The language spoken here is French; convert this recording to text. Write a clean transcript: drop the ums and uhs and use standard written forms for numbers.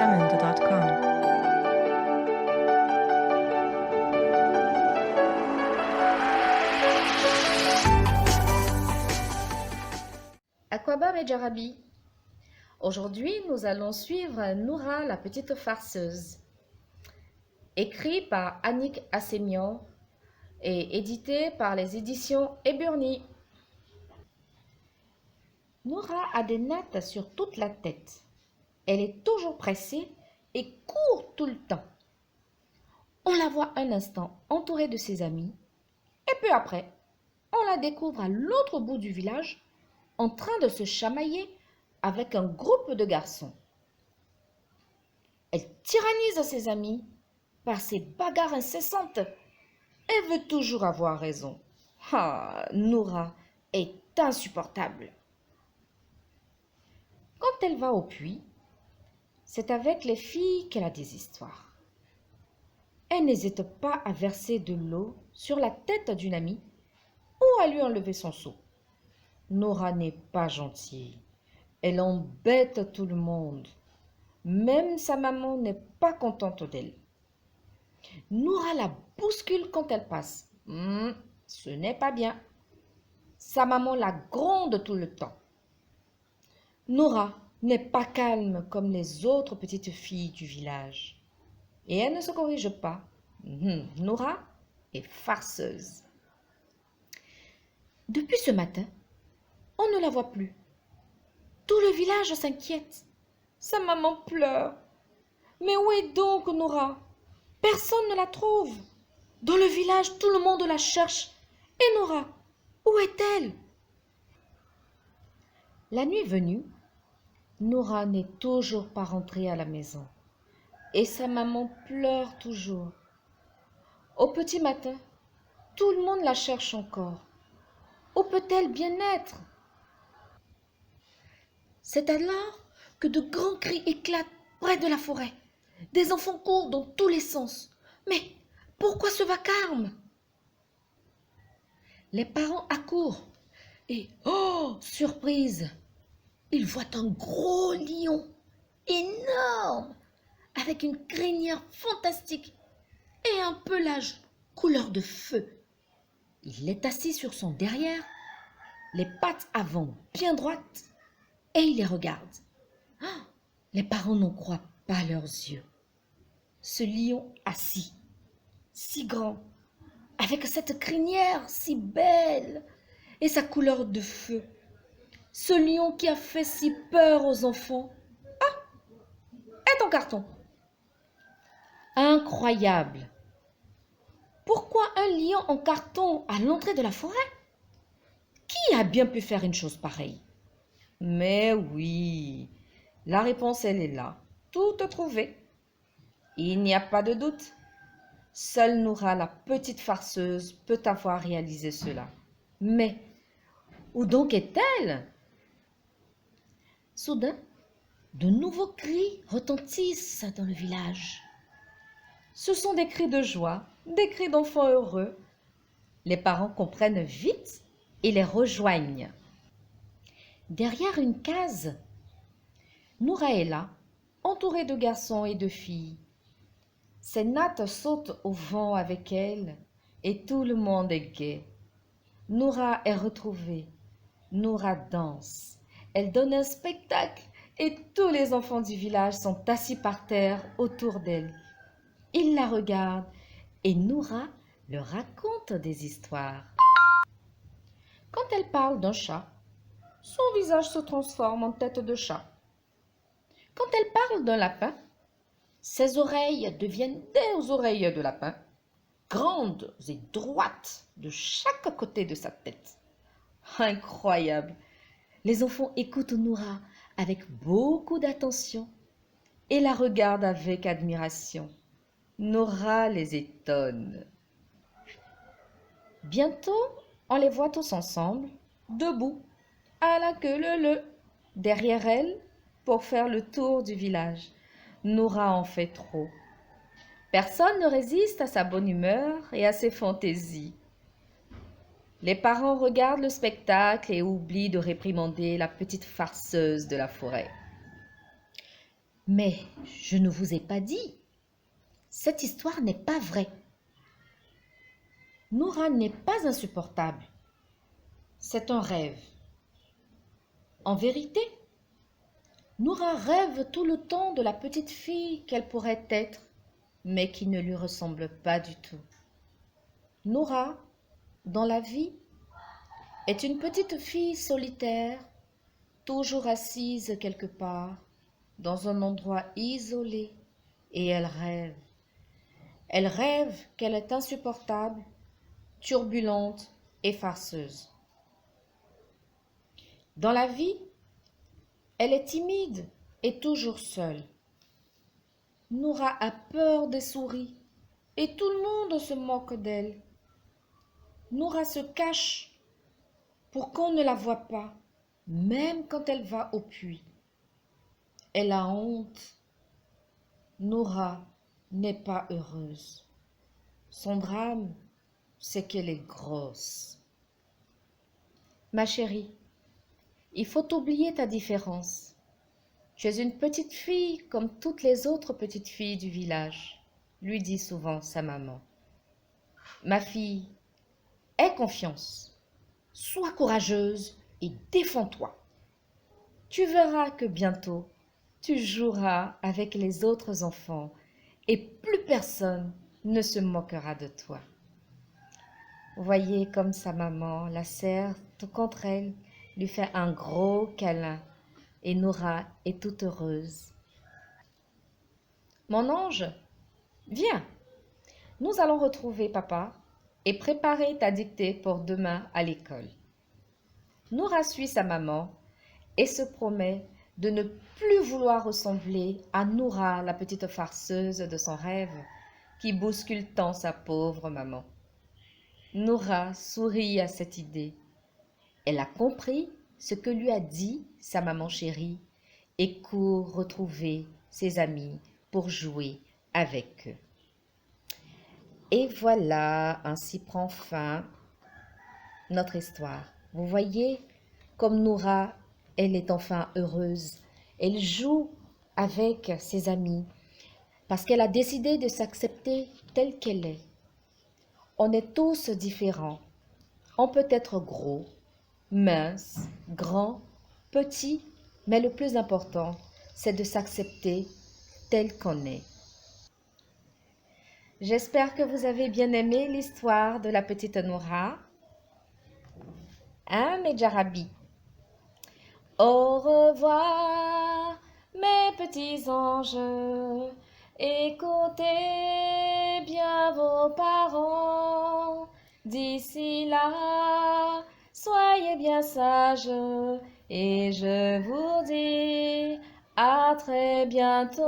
www.samanda.com. Akwaaba et Jarabi. Aujourd'hui, nous allons suivre Noura, la petite farceuse. Écrit par Annick Assemian et édité par les éditions Eburny. Noura a des nattes sur toute la tête. Elle est toujours pressée et court tout le temps. On la voit un instant entourée de ses amis et peu après, on la découvre à l'autre bout du village en train de se chamailler avec un groupe de garçons. Elle tyrannise ses amis par ses bagarres incessantes et veut toujours avoir raison. Ah, Noura est insupportable. Quand elle va au puits, c'est avec les filles qu'elle a des histoires. Elle n'hésite pas à verser de l'eau sur la tête d'une amie ou à lui enlever son seau. Noura n'est pas gentille. Elle embête tout le monde. Même sa maman n'est pas contente d'elle. Noura la bouscule quand elle passe. Ce n'est pas bien. Sa maman la gronde tout le temps. Noura n'est pas calme comme les autres petites filles du village. Et elle ne se corrige pas. Noura est farceuse. Depuis ce matin, on ne la voit plus. Tout le village s'inquiète. Sa maman pleure. Mais où est donc Noura? Personne ne la trouve. Dans le village, tout le monde la cherche. Et Noura, où est-elle? La nuit venue, Noura n'est toujours pas rentrée à la maison. Et sa maman pleure toujours. Au petit matin, tout le monde la cherche encore. Où peut-elle bien être? C'est alors que de grands cris éclatent près de la forêt. Des enfants courent dans tous les sens. Mais pourquoi ce vacarme? Les parents accourent et, oh, surprise, ils voient un gros lion énorme avec une crinière fantastique et un pelage couleur de feu. Il est assis sur son derrière, les pattes avant bien droites, et il les regarde. Les parents n'en croient pas leurs yeux. Ce lion assis, si grand, avec cette crinière si belle et sa couleur de feu. Ce lion qui a fait si peur aux enfants. Est en carton. Incroyable. Pourquoi un lion en carton à l'entrée de la forêt? Qui a bien pu faire une chose pareille? Mais oui, la réponse elle est là, toute trouvée. Il n'y a pas de doute. Seule Noura, la petite farceuse, peut avoir réalisé cela. Mais où donc est-elle? Soudain, de nouveaux cris retentissent dans le village. Ce sont des cris de joie, des cris d'enfants heureux. Les parents comprennent vite et les rejoignent. Derrière une case, Noura est là, entourée de garçons et de filles. Ses nattes sautent au vent avec elle et tout le monde est gai. Noura est retrouvée. Noura danse. Elle donne un spectacle et tous les enfants du village sont assis par terre autour d'elle. Ils la regardent et Noura leur raconte des histoires. Quand elle parle d'un chat, son visage se transforme en tête de chat. Quand elle parle d'un lapin, ses oreilles deviennent des oreilles de lapin, grandes et droites de chaque côté de sa tête. Incroyable! Les enfants écoutent Noura avec beaucoup d'attention et la regardent avec admiration. Noura les étonne. Bientôt, on les voit tous ensemble, debout, à la queue leu-leu, derrière elle, pour faire le tour du village. Noura en fait trop. Personne ne résiste à sa bonne humeur et à ses fantaisies. Les parents regardent le spectacle et oublient de réprimander la petite farceuse de la forêt. Mais je ne vous ai pas dit. Cette histoire n'est pas vraie. Noura n'est pas insupportable. C'est un rêve. En vérité, Noura rêve tout le temps de la petite fille qu'elle pourrait être, mais qui ne lui ressemble pas du tout. Noura, dans la vie, est une petite fille solitaire, toujours assise quelque part, dans un endroit isolé, et elle rêve. Elle rêve qu'elle est insupportable, turbulente et farceuse. Dans la vie, elle est timide et toujours seule. Noura a peur des souris et tout le monde se moque d'elle. Noura se cache pour qu'on ne la voie pas, même quand elle va au puits. Elle a honte. Noura n'est pas heureuse. Son drame, c'est qu'elle est grosse. Ma chérie, il faut oublier ta différence. Tu es une petite fille comme toutes les autres petites filles du village, lui dit souvent sa maman. Ma fille, aie confiance, sois courageuse et défends-toi. Tu verras que bientôt, tu joueras avec les autres enfants et plus personne ne se moquera de toi. Voyez comme sa maman la serre tout contre elle, lui fait un gros câlin et Noura est toute heureuse. Mon ange, viens, nous allons retrouver papa et préparer ta dictée pour demain à l'école. Noura suit sa maman et se promet de ne plus vouloir ressembler à Noura, la petite farceuse de son rêve, qui bouscule tant sa pauvre maman. Noura sourit à cette idée. Elle a compris ce que lui a dit sa maman chérie et court retrouver ses amis pour jouer avec eux. Et voilà, ainsi prend fin notre histoire. Vous voyez comme Noura, elle est enfin heureuse. Elle joue avec ses amis parce qu'elle a décidé de s'accepter telle qu'elle est. On est tous différents. On peut être gros, mince, grand, petit, mais le plus important, c'est de s'accepter tel qu'on est. J'espère que vous avez bien aimé l'histoire de la petite Noura. Hein, mes Jarabis? Au revoir, mes petits anges. Écoutez bien vos parents. D'ici là, soyez bien sages. Et je vous dis à très bientôt.